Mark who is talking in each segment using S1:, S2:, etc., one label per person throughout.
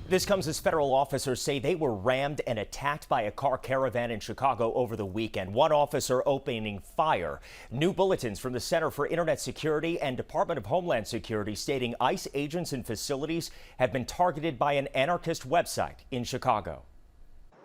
S1: This comes as federal officers say they were rammed and attacked by a car caravan in Chicago over the weekend. One officer opening fire. New bulletins from the Center for Internet Security and Department of Homeland Security stating ICE agents and facilities have been targeted by an anarchist website in Chicago.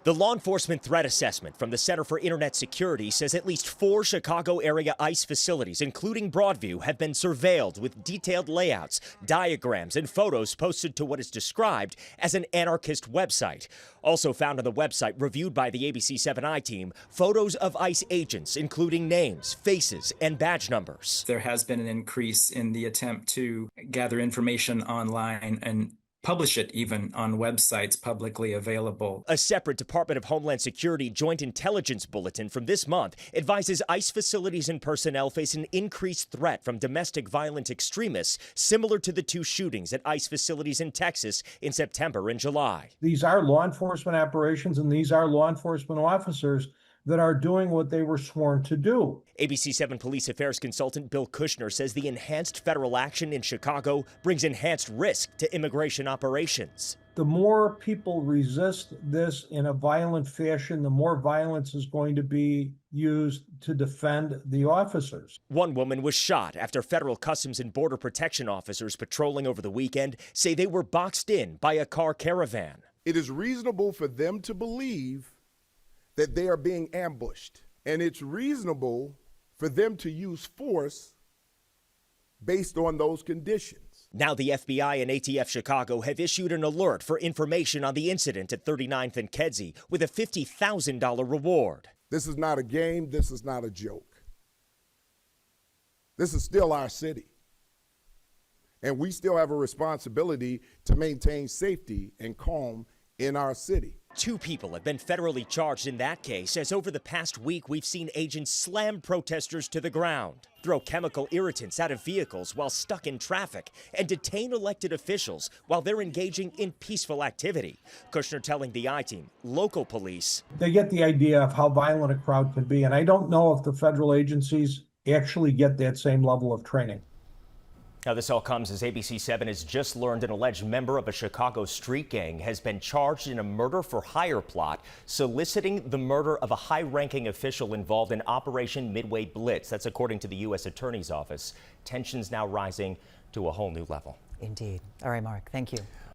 S1: The law enforcement threat assessment from the Center for Internet Security says at least 4 Chicago area ICE facilities, including Broadview, have been surveilled with detailed layouts, diagrams, and photos posted to what is described as an anarchist website. Also found on the website, reviewed by the ABC7i team, photos of ICE agents, including names, faces, and badge numbers.
S2: There has been an increase in the attempt to gather information online and publish it even on websites publicly available.
S1: A separate Department of Homeland Security Joint Intelligence Bulletin from this month advises ICE facilities and personnel face an increased threat from domestic violent extremists, similar to the 2 shootings at ICE facilities in Texas in September and July.
S3: These are law enforcement operations, and these are law enforcement officers that are doing what they were sworn to do.
S1: ABC7 police affairs consultant Bill Kushner says the enhanced federal action in Chicago brings enhanced risk to immigration operations.
S3: The more people resist this in a violent fashion, the more violence is going to be used to defend the officers.
S1: One woman was shot after federal Customs and Border Protection officers patrolling over the weekend say they were boxed in by a car caravan.
S4: It is reasonable for them to believe that they are being ambushed, and it's reasonable for them to use force based on those conditions.
S1: Now the FBI and ATF Chicago have issued an alert for information on the incident at 39th and Kedzie with a $50,000 reward.
S4: This is not a game. This is not a joke. This is still our city, and we still have a responsibility to maintain safety and calm in our city.
S1: 2 people have been federally charged in that case, as over the past week we've seen agents slam protesters to the ground, throw chemical irritants out of vehicles while stuck in traffic, and detain elected officials while they're engaging in peaceful activity. Kushner telling the I-Team, local police,
S3: They get the idea of how violent a crowd can be, and I don't know if the federal agencies actually get that same level of training.
S1: Now, this all comes as ABC7 has just learned an alleged member of a Chicago street gang has been charged in a murder-for-hire plot, soliciting the murder of a high-ranking official involved in Operation Midway Blitz. That's according to the U.S. Attorney's Office. Tensions now rising to a whole new level.
S5: Indeed. All right, Mark, thank you.